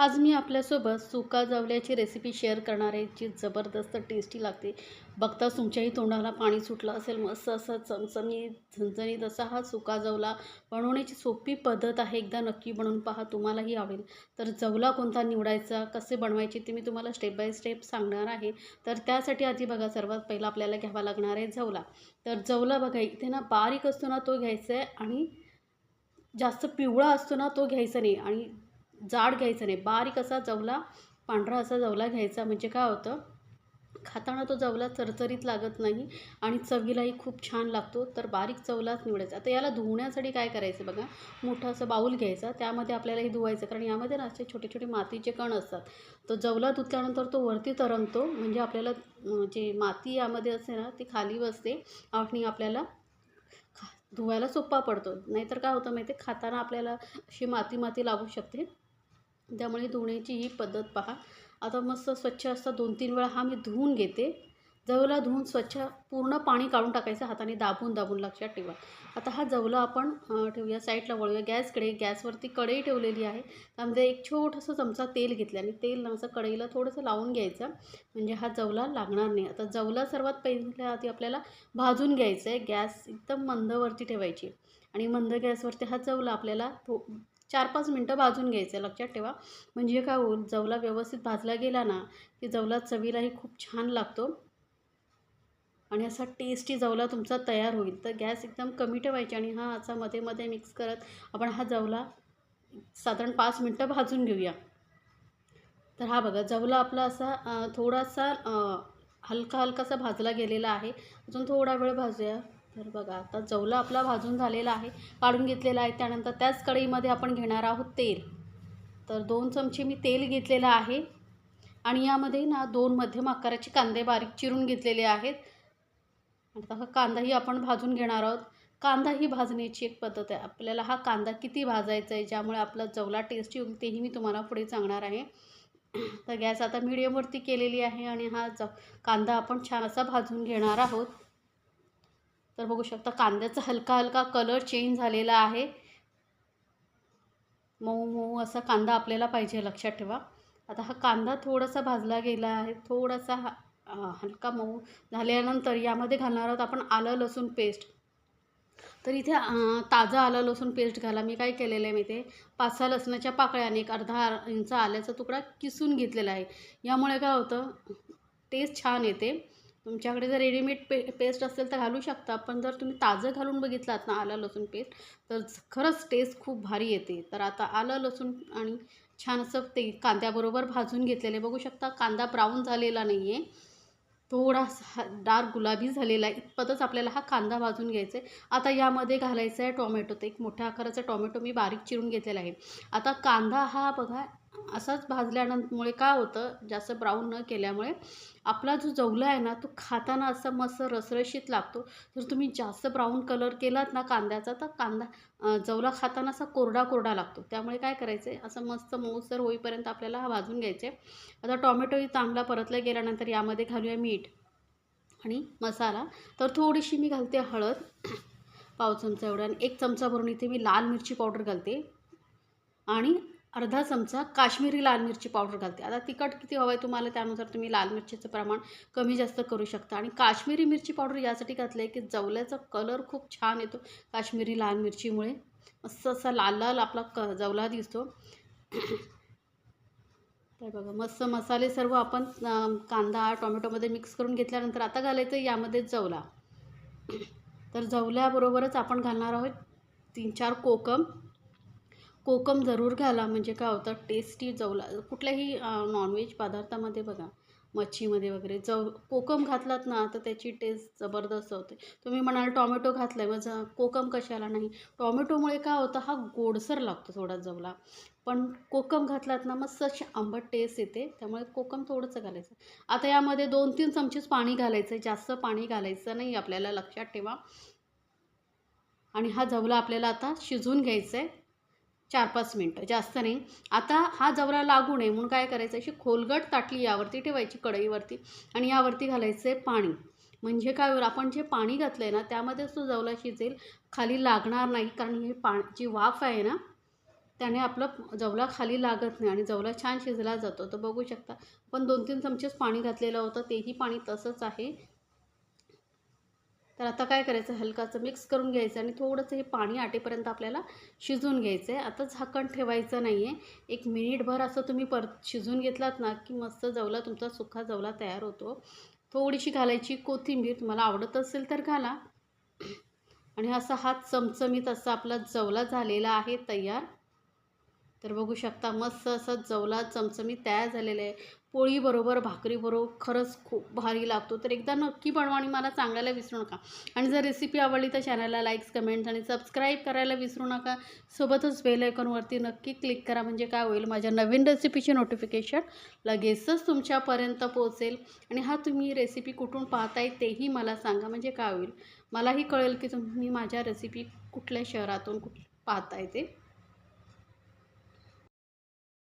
आज मी आपल्यासोबत सुका जवल्याची रेसिपी शेअर करणार आहे, जी जबरदस्त टेस्टी लागते. बघताच तुमच्याही तोंडाला पाणी सुटलं असेल. मस्त असा चमचमीत, झणझणीत असा हा सुका जवला बनवण्याची सोपी पद्धत आहे. एकदा नक्की बनवून पहा, तुम्हालाही आवडेल. तर जवला कोणता निवडायचा, कसे बनवायचे ते मी तुम्हाला स्टेप बाय स्टेप सांगणार आहे. तर त्यासाठी आधी बघा, सर्वात पहिला आपल्याला घ्यावा लागणार आहे जवला. तर जवला बघा, इथे ना बारीक असतो ना तो घ्यायचा आहे, आणि जास्त पिवळा असतो ना तो घ्यायचा नाही, आणि जाड घ्यायचा नाही. बारीक असा जवला, पांढरा असा जवला घ्यायचा. म्हणजे काय होतं, खाताना तो जवला चरचरीत लागत नाही आणि चवीलाही खूप छान लागतो. तर बारीक जवलाच निवडायचा. आता याला धुवण्यासाठी काय करायचं बघा, मोठं असं बाऊल घ्यायचा. त्यामध्ये आपल्याला हे धुवायचं, कारण यामध्ये ना असे छोटे छोटे मातीचे कण असतात. तो जवला धुतल्यानंतर तो वरती तरंगतो, म्हणजे आपल्याला जे माती यामध्ये असते ना ती खाली बसते, आणि आपल्याला धुवायला सोपा पडतो. नाहीतर काय होतं माहिती आहे, खाताना आपल्याला अशी माती माती लागू शकते. त्यामुळे धुण्याची ही पद्धत पहा. आता मस्त स्वच्छ असता 2-3 वेळा हा मी धुवून घेते. जवला धुवून स्वच्छ पूर्ण पाणी काढून टाकायचं, हाताने दाबून दाबून, लक्षात ठेवा. आता हा जवला आपण ठेवूया साईडला. वळूया गॅसकडे. गॅसवरती कढई ठेवलेली आहे. त्यामध्ये एक छोटासा चमचा तेल घेतलं, आणि तेल असं कढईला थोडंसं लावून घ्यायचं, म्हणजे हा जवला लागणार नाही. आता जवला सर्वात पहिल्या आधी आपल्याला भाजून घ्यायचं आहे. गॅस एकदम मंदवरती ठेवायची, आणि मंद गॅसवरती हा जवला आपल्याला 4-5 मिनटं भाजून घ्यायचं आहे, लक्षात ठेवा. म्हणजे काय होईल, जवला व्यवस्थित भाजला गेला ना की जवला चवीलाही खूप छान लागतो, आणि असा टेस्टी जवला तुमचा तयार होईल. तर गॅस एकदम कमी ठेवायची, आणि हा असा मध्ये मध्ये मिक्स करत आपण हा जवला साधारण 5 मिनटं भाजून घेऊया. तर हा बघा, जवला आपला असा थोडासा हलका हलकासा भाजला गेलेला आहे. अजून थोडा वेळ भाजूया. तर बघा, आता जवला आपला भाजून झालेला आहे, काढून घेतलेला आहे. त्यानंतर त्याच कढईमध्ये आपण घेणार आहोत तेल. तर 2 चमचे मी तेल घेतलेलं आहे, आणि यामध्ये ना 2 मध्यम आकाराचे कांदे बारीक चिरून घेतलेले आहेत. आता हा कांदाही आपण भाजून घेणार आहोत. कांदा ही भाजण्याची एक पद्धत आहे. आपल्याला हा कांदा किती भाजायचा आहे, ज्यामुळे आपला जवला टेस्टी होईल, तेही मी तुम्हाला पुढे सांगणार आहे. तर गॅस आता मीडियमवरती केलेली आहे, आणि हा कांदा आपण छान असा भाजून घेणार आहोत. तर बघू शकता, कांद्याचा हलका हलका कलर चेंज झालेला आहे. मऊ मऊ असा कांदा आपल्याला पाहिजे, लक्षात ठेवा. आता हा कांदा थोडासा भाजला गेला आहे, थोडासा हलका मऊ झाल्यानंतर यामध्ये घालणार आहोत आपण आलं लसूण पेस्ट. तर इथे ताजं आलं लसूण पेस्ट घाला. मी काय केलेलं आहे माहिती आहे, 5-6 लसणाच्या पाकळ्या आणि एक अर्धा इंच आल्याचा तुकडा किसून घेतलेला आहे. यामुळे काय होतं, टेस्ट छान येते. तुमच्याकडे जर रेडीमेड पेस्ट असेल तर घालू शकता, पण जर तुम्ही ताजं घालून बघितलात ना आलं लसूण पेस्ट, तर खरंच टेस्ट खूप भारी येते. तर आता आलं लसूण आणि छान असं ते कांद्याबरोबर भाजून घेतलेले बघू शकता. कांदा ब्राऊन झालेला नाही आहे, थोडासा डार्क गुलाबी झालेला आहे. इतपतच आपल्याला हा कांदा भाजून घ्यायचा आहे. आता यामध्ये घालायचं आहे टोमॅटो. तर एक मोठ्या आकाराचा टोमॅटो मी बारीक चिरून घेतलेला आहे. आता कांदा हा बघा असाच भाजल्यामुळे काय होतं, जास्त ब्राऊन न केल्यामुळे आपला जो जवला आहे ना तो खाताना असा मस्त रसरशीत लागतो. जर तुम्ही जास्त ब्राऊन कलर केलात ना कांद्याचा, तर जवला खाताना असा कोरडा कोरडा लागतो. त्यामुळे काय करायचं आहे, असं मस्त मऊसर होईपर्यंत आपल्याला हा भाजून घ्यायचा आहे. आता टोमॅटोही चांगला परतला गेल्यानंतर यामध्ये घालूया मीठ आणि मसाला. तर थोडीशी मी घालते हळद, पाव चमचा एवढा, आणि 1 चमचा भरून इथे मी लाल मिरची पावडर घालते, आणि अर्धा चमचा काश्मीरी लाल मिरची पावडर घालते. आता तिखट किती हवं आहे तुम्हाला, त्यानुसार तुम्ही लाल मिरचीचं प्रमाण कमी जास्त करू शकता. आणि काश्मीरी मिरची पावडर यासाठी घातलं आहे की जवल्याचा कलर खूप छान येतो काश्मीरी लाल मिरचीमुळे. मस्त असा लाल लाल आपला जवला दिसतो. तर बघा, मस्त मसाले सर्व आपण कांदा टोमॅटोमध्ये मिक्स करून घेतल्यानंतर आता घालायचं यामध्ये जवला. तर जवल्याबरोबरच आपण घालणार आहोत 3-4 कोकम. कोकम जरूर घाला, म्हणजे काय होतं, टेस्टी जवला कुठल्याही नॉनव्हेज पदार्थामध्ये बघा, मच्छीमध्ये वगैरे कोकम घातलात ना तर त्याची टेस्ट जबरदस्त होते. तुम्ही म्हणाल टोमॅटो घातलं आहे, मग कोकम कशाला नाही. टोमॅटोमुळे काय होतं, हा गोडसर लागतो थोडा जवला, पण कोकम घातलात ना मस्त अशी आंबट टेस्ट येते. त्यामुळे कोकम थोडंसं घालायचं. आता यामध्ये 2-3 चमचेच पाणी घालायचं आहे, जास्त पाणी घालायचं नाही आपल्याला, लक्षात ठेवा. आणि हा जवला आपल्याला आता शिजवून घ्यायचा आहे 4-5 मिनटं, जास्त नाही. आता हा जवला लागू नये म्हणून काय करायचं, अशी खोलगट ताटली यावरती ठेवायची कढईवरती, आणि यावरती घालायचं आहे पाणी. म्हणजे काय होईल, आपण जे पाणी घातलं आहे ना त्यामध्येच तो जवला शिजेल, खाली लागणार नाही. कारण ही जी वाफ आहे ना त्याने आपलं जवला खाली लागत नाही आणि जवला छान शिजला जातो. तर बघू शकता पण 2-3 चमचेच पाणी घातलेलं होतं, तेही पाणी तसंच आहे. तर आता काय करायचं, हलकाचं मिक्स करून घ्यायचं आणि थोडंसं हे पाणी आटेपर्यंत आपल्याला शिजवून घ्यायचं आहे. आता झाकण ठेवायचं नाही आहे. 1 मिनिटभर असं तुम्ही परत शिजवून घेतलात ना, की मस्त जवला तुमचा सुका जवला तयार होतो. थोडीशी घालायची कोथिंबीर, तुम्हाला आवडत असेल तर घाला. आणि असा हा चमचमीत असा आपला जवला झालेला आहे तयार. तर बघू शकता मस्त असं जवला चमचमीत तयार झालेलं आहे. पोळीबरोबर, भाकरीबरोबर खरंच खूप भारी लागतो. तर एकदा नक्की बनवा आणि मला सांगायला विसरू नका. आणि जर रेसिपी आवडली तर चॅनलला लाईक्स, कमेंट्स आणि सबस्क्राईब करायला विसरू नका. सोबतच बेल आयकॉनवरती नक्की क्लिक करा, म्हणजे काय होईल, माझ्या नवीन रेसिपीची नोटिफिकेशन लगेचच तुमच्यापर्यंत पोहोचेल. आणि हा तुम्ही रेसिपी कुठून पाहताय तेही मला सांगा, म्हणजे काय होईल, मलाही कळेल की तुम्ही माझ्या रेसिपी कुठल्या शहरातून पाहताय ते.